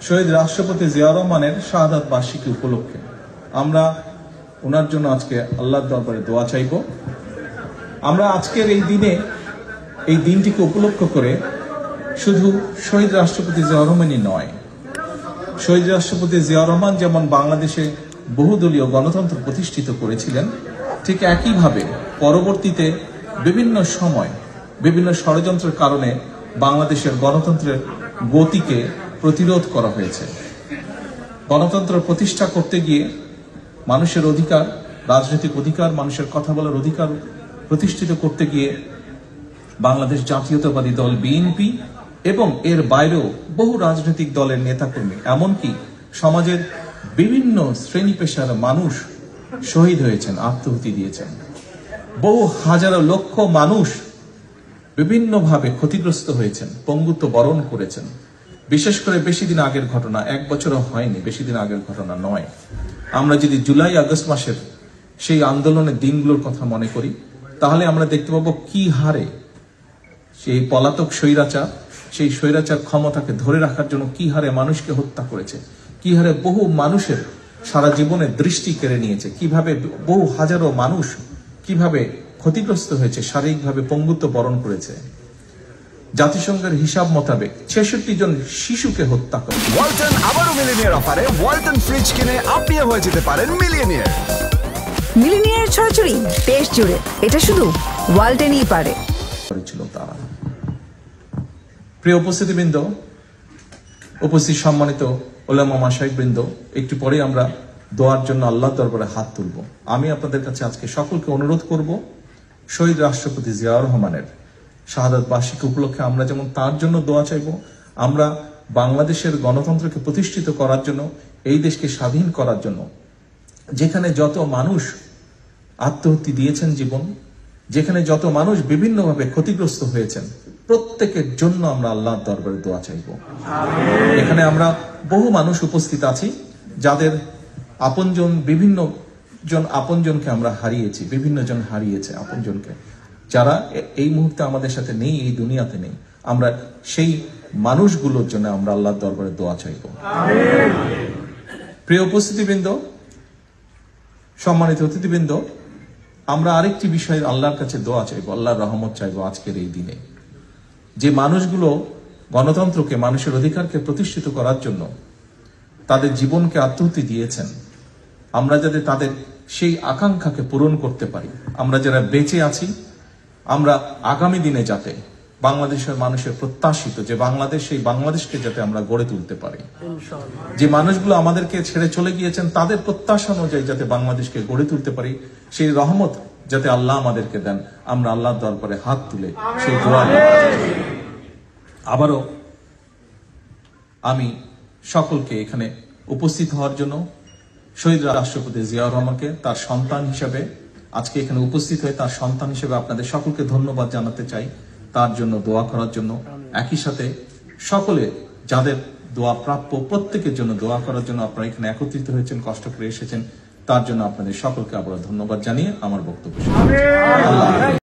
শহীদ রাষ্ট্রপতি জিয়া রহমানের শাহাদাত বার্ষিকী উপলক্ষে আমরা ওনার জন্য আজকে আল্লাহর দরবারে দোয়া চাইব। আমরা আজকের এই দিনটিকে উপলক্ষ করে শুধু শহীদ রাষ্ট্রপতি জিয়া রহমানই নয়, শহীদ রাষ্ট্রপতি জিয়া রহমান যেমন বাংলাদেশে বহুদলীয় গণতন্ত্র প্রতিষ্ঠিত করেছিলেন, ঠিক একইভাবে পরবর্তীতে বিভিন্ন সময় বিভিন্ন ষড়যন্ত্রের কারণে বাংলাদেশের গণতন্ত্রের গতিকে প্রতিরোধ করা হয়েছে। গণতন্ত্র প্রতিষ্ঠা করতে গিয়ে মানুষের অধিকার, রাজনৈতিক অধিকার, মানুষের কথা বলার অধিকার প্রতিষ্ঠিত করতে গিয়ে বাংলাদেশ জাতীয়তাবাদী দল বিএনপি এবং এর বাইরেও বহু রাজনৈতিক দলের নেতাকর্মী, এমনকি সমাজের বিভিন্ন শ্রেণী পেশার মানুষ শহীদ হয়েছেন, আত্মাহুতি দিয়েছেন। বহু হাজারো লক্ষ মানুষ বিভিন্নভাবে ক্ষতিগ্রস্ত হয়েছেন, পঙ্গুত্ব বরণ করেছেন। বিশেষ করে বেশি দিন আগের ঘটনা, 1 বছরও হয়নি, বেশি দিন আগের ঘটনা নয়। আমরা যদি জুলাই আগস্ট মাসের সেই আন্দোলনের দিনগুলোর কথা মনে করি, তাহলে আমরা দেখতে পাবো কি হারে সেই পলাতক স্বৈরাচার, সেই স্বৈরাচার ক্ষমতাকে ধরে রাখার জন্য কি হারে মানুষকে হত্যা করেছে, কি হারে বহু মানুষের সারা জীবনের দৃষ্টি কেড়ে নিয়েছে, কিভাবে বহু হাজারো মানুষ কিভাবে ক্ষতিগ্রস্ত হয়েছে, শারীরিকভাবে পঙ্গুত্ব বরণ করেছে। জাতিসংঘের হিসাব মোতাবেক 66 জন শিশুকে হত্যা করে। ওয়ালটন আবারও মিলিনিয়ার অফারে ওয়ালটন ফ্রিজ কিনে আপনিও হয়ে যেতে পারেন মিলিয়নিয়ার। মিলিনিয়ার ছড়াছড়ি দেশ জুড়ে, এটা শুধু ওয়ালটনই পারে। তারা প্রিয় উপস্থিতিবৃন্দ, উপস্থিত সম্মানিত ওলামা মাশায়েখবৃন্দ, একটু পরে আমরা দোয়ার জন্য আল্লাহর দরবারে হাত তুলব। আমি আপনাদের কাছে আজকে সকলকে অনুরোধ করব, শহীদ রাষ্ট্রপতি জিয়া রহমানের শাহাদাত বার্ষিকী উপলক্ষে আমরা যেমন তার জন্য দোয়া চাইব, আমরা বাংলাদেশের গণতন্ত্রকে প্রতিষ্ঠিত করার জন্য, এই দেশকে স্বাধীন করার জন্য যেখানে যত মানুষ আত্মহত্যা দিয়েছেন জীবন, যেখানে যত মানুষ বিভিন্নভাবে ক্ষতিগ্রস্ত হয়েছেন, প্রত্যেকের জন্য আমরা আল্লাহর দরবারে দোয়া চাইব। এখানে আমরা বহু মানুষ উপস্থিত আছি যাদের আপনজন, বিভিন্ন জন আপনজনকে আমরা হারিয়েছি, বিভিন্ন জন হারিয়েছে আপনজনকে, যারা এই মুহূর্তে আমাদের সাথে নেই, এই দুনিয়াতে নেই। আমরা সেই মানুষগুলোর জন্য আমরা আল্লাহর দরবারে দোয়া চাইব। প্রিয় উপস্থিতিবৃন্দ, সম্মানিত অতিথিবৃন্দ, আমরা আরেকটি বিষয়ে আল্লাহর কাছে দোয়া চাইব, আল্লাহর রহমত চাইব আজকের এই দিনে। যে মানুষগুলো গণতন্ত্রকে, মানুষের অধিকারকে প্রতিষ্ঠিত করার জন্য তাদের জীবনকে আত্মাহুতি দিয়েছেন, আমরা যাতে তাদের সেই আকাঙ্ক্ষাকে পূরণ করতে পারি, আমরা যারা বেঁচে আছি, আমরা আগামী দিনে যাতে বাংলাদেশের মানুষের প্রত্যাশিত যে বাংলাদেশ, সেই বাংলাদেশকে যাতে আমরা গড়ে তুলতে পারি। যে মানুষগুলো আমাদেরকে ছেড়ে চলে গিয়েছেন, তাদের প্রত্যাশা অনুযায়ী যাতে বাংলাদেশকে গড়ে তুলতে পারি, সেই রহমত যাতে আল্লাহ আমাদেরকে দেন, আমরা আল্লাহর দরবারে হাত তুলে সেই দোয়া। আবারও আমি সকলকে এখানে উপস্থিত হওয়ার জন্য, শহীদ রাষ্ট্রপতি জিয়া রহমানকে তার সন্তান হিসেবে আজকে এখানে উপস্থিত হয়ে তার সন্তান হিসেবে আপনাদের সকলকে ধন্যবাদ জানাতে চাই, তার জন্য দোয়া করার জন্য। একই সাথে সকলে যাদের দোয়া প্রাপ্য, প্রত্যেকের জন্য দোয়া করার জন্য আপনারা এখানে একত্রিত হয়েছেন, কষ্ট করে এসেছেন, তার জন্য আপনাদের সকলকে আবার ধন্যবাদ জানিয়ে আমার বক্তব্য শেষ করছি।